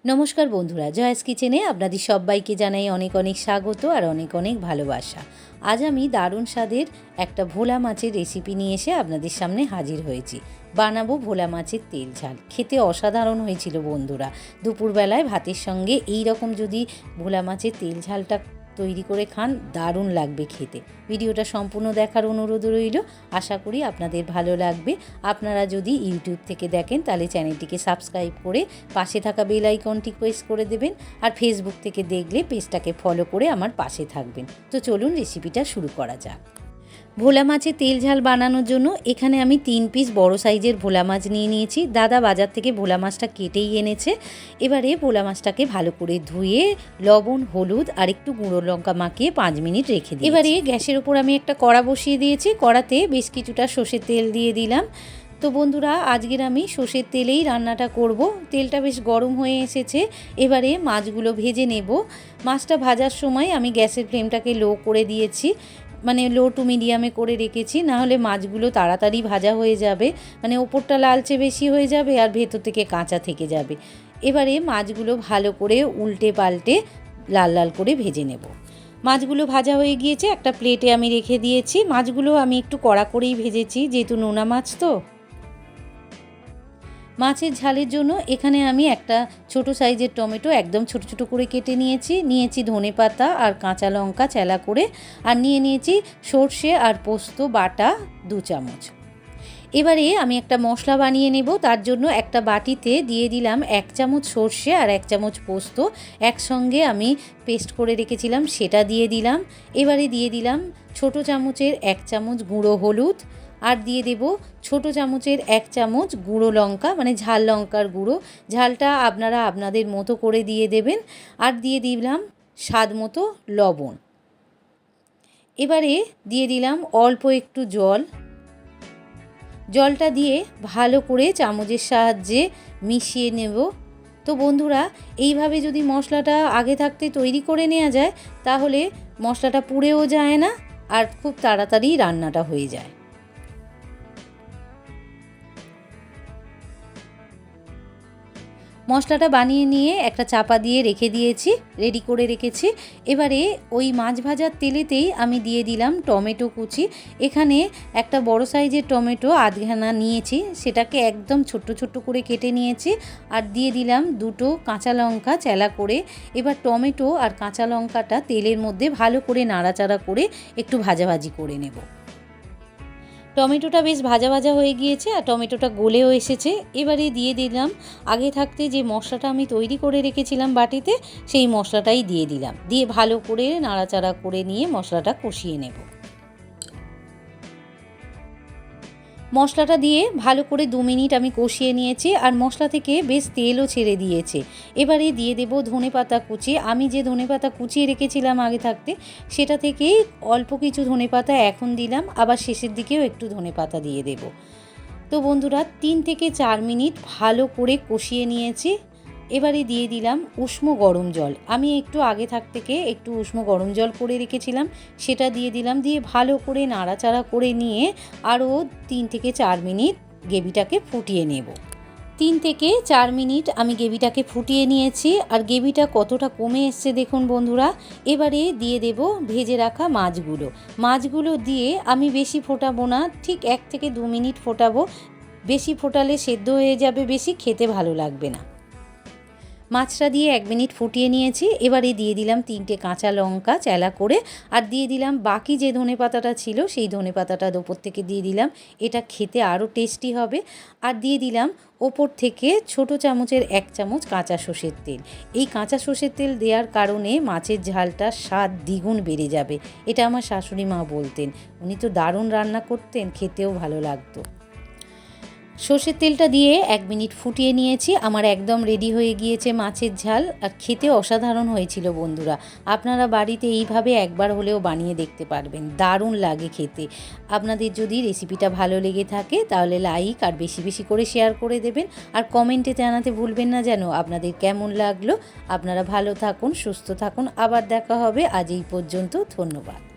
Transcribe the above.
নমস্কার বন্ধুরা, জয়াস কিচেনে আপনাদের সবাইকে জানাই অনেক অনেক স্বাগত আর অনেক অনেক ভালোবাসা। আজ আমি দারুণ স্বাদের একটা ভোলা মাছের রেসিপি নিয়ে এসে আপনাদের সামনে হাজির হয়েছি। বানাবো ভোলা মাছের তেল ঝাল। খেতে অসাধারণ হয়েছিল বন্ধুরা। দুপুরবেলায় ভাতের সঙ্গে এই রকম যদি ভোলা মাছের তেল ঝালটা তৈরি করে খান, দারুণ লাগবে খেতে। ভিডিওটা সম্পূর্ণ দেখার অনুরোধ রইল। আশা করি আপনাদের ভালো লাগবে। আপনারা যদি ইউটিউব থেকে দেখেন তাহলে চ্যানেলটিকে সাবস্ক্রাইব করে পাশে থাকা বেল আইকনটি প্রেস করে দেবেন, আর ফেসবুক থেকে দেখলে পেজটাকে ফলো করে আমার পাশে থাকবেন। তো চলুন রেসিপিটা শুরু করা যাক। ভোলা মাছের তেল ঝাল বানানোর জন্য এখানে আমি 3 পিস বড় সাইজের ভোলা মাছ নিয়ে নিয়েছি। দাদা বাজার থেকে ভোলা মাছটা কেটেই এনেছে। এবারে ভোলা মাছটাকে ভালো করে ধুয়ে লবণ, হলুদ আর একটু গুঁড়ো লঙ্কা মাখিয়ে 5 মিনিট রেখে দিই। এবারে গ্যাসের ওপর আমি একটা কড়া বসিয়ে দিয়েছি। কড়াতে বেশ কিছুটা সর্ষের তেল দিয়ে দিলাম। তো বন্ধুরা, আজকের আমি সর্ষের তেলেই রান্নাটা করব। তেলটা বেশ গরম হয়ে এসেছে। এবারে মাছগুলো ভেজে নেব। মাছটা ভাজার সময় আমি গ্যাসের ফ্লেমটাকে লো করে দিয়েছি, মানে লো টু মিডিয়ামে করে রেখেছি, নাহলে মাছগুলো তাড়াতাড়ি ভাজা হয়ে যাবে, মানে ওপরটা লালচে বেশি হয়ে যাবে আর ভেতর থেকে কাঁচা থেকে যাবে। এবারে মাছগুলো ভালো করে উল্টে পাল্টে লাল লাল করে ভেজে নেব। মাছগুলো ভাজা হয়ে গিয়েছে, একটা প্লেটে আমি রেখে দিয়েছি। মাছগুলো আমি একটু কড়া করেই ভেজেছি, যেহেতু নোনা মাছ তো। মাছের ঝালের জন্য এখানে আমি একটা ছোট সাইজের টমেটো একদম ছোট ছোট করে কেটে নিয়েছি ধনেপাতা আর কাঁচা লঙ্কা চেলা করে, আর নিয়েছি সর্ষে আর পোস্ত বাটা 2 চামচ। এবারে আমি একটা মশলা বানিয়ে নেব। তার জন্য একটা বাটিতে দিয়ে দিলাম 1 চামচ সর্ষে আর 1 চামচ পোস্ত একসঙ্গে আমি পেস্ট করে রেখেছিলাম, সেটা দিয়ে দিলাম। এবারে দিয়ে দিলাম ছোট চামচের 1 চামচ গুঁড়ো হলুদ, আর দিয়ে দেব ছোট চামচের 1 চামচ গুঁড়ো লঙ্কা, মানে ঝাল লঙ্কার গুঁড়ো। ঝালটা আপনারা আপনাদের মতো করে দিয়ে দেবেন। আর দিয়ে দিলাম স্বাদ মতো লবণ। এবারে দিয়ে দিলাম অল্প একটু জলটা দিয়ে ভালো করে চামচের সাহায্যে মিশিয়ে নেব। তো বন্ধুরা, এইভাবে যদি মশলাটা আগে থাকতে তৈরি করে নেওয়া যায় তাহলে মশলাটা পুড়েও যায় না আর খুব তাড়াতাড়ি রান্নাটা হয়ে যায়। মশলাটা বানিয়ে নিয়ে একটা চাপা দিয়ে রেখে দিয়েছি, রেডি করে রেখেছি। এবারে ওই মাছ ভাজার তেলেতেই আমি দিয়ে দিলাম টমেটো কুচি। এখানে একটা বড় সাইজের টমেটো আধখানা নিয়েছি, সেটাকে একদম ছোট্ট ছোট্ট করে কেটে নিয়েছি। আর দিয়ে দিলাম 2টো কাঁচা লঙ্কা চেলা করে। এবার টমেটো আর কাঁচা লঙ্কাটা তেলের মধ্যে ভালো করে নাড়াচাড়া করে একটু ভাজাভাজি করে নেব। টমেটোটা বেশ ভাজা ভাজা হয়ে গিয়েছে আর টমেটোটা গলেও এসেছে। এবারে দিয়ে দিলাম আগে থাকতে যে মশলাটা আমি তৈরি করে রেখেছিলাম বাটিতে, সেই মশলাটাই দিয়ে দিলাম। দিয়ে ভালো করে নাড়াচাড়া করে নিয়ে মশলাটা কষিয়ে নেব। মশলাটা দিয়ে ভালো করে 2 মিনিট আমি কষিয়ে নিয়েছি, আর মশলা থেকে বেশ তেলও ছেড়ে দিয়েছে। এবারে দিয়ে দেব ধনেপাতা কুচি। আমি যে ধনেপাতা কুচিয়ে রেখেছিলাম আগে থাকতে, সেটা থেকেই অল্প কিছু ধনেপাতা এখন দিলাম, আবার শেষের দিকেও একটু ধনেপাতা দিয়ে দেব। তো বন্ধুরা, 3 থেকে 4 মিনিট ভালো করে কষিয়ে নিয়েছি। এবারে দিয়ে দিলাম উষ্ণ গরম জল। আমি একটু আগে থেকে একটু উষ্ণ গরম জল করে রেখেছিলাম, সেটা দিয়ে দিলাম। দিয়ে ভালো করে নাড়াচাড়া করে নিয়ে আরও 3 থেকে 4 মিনিট গ্রেভিটাকে ফুটিয়ে নেব। 3 থেকে 4 মিনিট আমি গ্রেভিটাকে ফুটিয়ে নিয়েছি, আর গ্রেভিটা কতটা কমে এসছে দেখুন বন্ধুরা। এবারে দিয়ে দেব ভেজে রাখা মাছগুলো দিয়ে আমি বেশি ফোটাবো না, ঠিক 1 থেকে 2 মিনিট ফোটাবো। বেশি ফোটালে সেদ্ধ হয়ে যাবে, বেশি খেতে ভালো লাগবে না। মাছটা দিয়ে 1 মিনিট ফুটিয়ে নিয়েছি। এবারে দিয়ে দিলাম 3টে কাঁচা লঙ্কা চেলা করে, আর দিয়ে দিলাম বাকি যে ধনেপাতাটা ছিল সেই ধনেপাতাটা ওপর থেকে দিয়ে দিলাম। এটা খেতে আরও টেস্টি হবে। আর দিয়ে দিলাম ওপর থেকে ছোট চামচের 1 চামচ কাঁচা সর্ষের তেল। এই কাঁচা সর্ষের তেল দেওয়ার কারণে মাছের ঝালটা স্বাদ দ্বিগুণ বেড়ে যাবে। এটা আমার শাশুড়ি মা বলতেন, উনি তো দারুণ রান্না করতেন, খেতেও ভালো লাগতো। সর্ষের তেলটা দিয়ে 1 মিনিট ফুটিয়ে নিয়েছি। আমার একদম রেডি হয়ে গিয়েছে মাছের ঝাল, আর খেতে অসাধারণ হয়েছিল বন্ধুরা। আপনারা বাড়িতে এইভাবে একবার হলেও বানিয়ে দেখতে পারবেন, দারুণ লাগে খেতে। আপনাদের যদি রেসিপিটা ভালো লেগে থাকে তাহলে লাইক আর বেশি বেশি করে শেয়ার করে দেবেন, আর কমেন্টে জানাতে ভুলবেন না যেন আপনাদের কেমন লাগলো। আপনারা ভালো থাকুন, সুস্থ থাকুন, আবার দেখা হবে। আজ এই পর্যন্ত, ধন্যবাদ।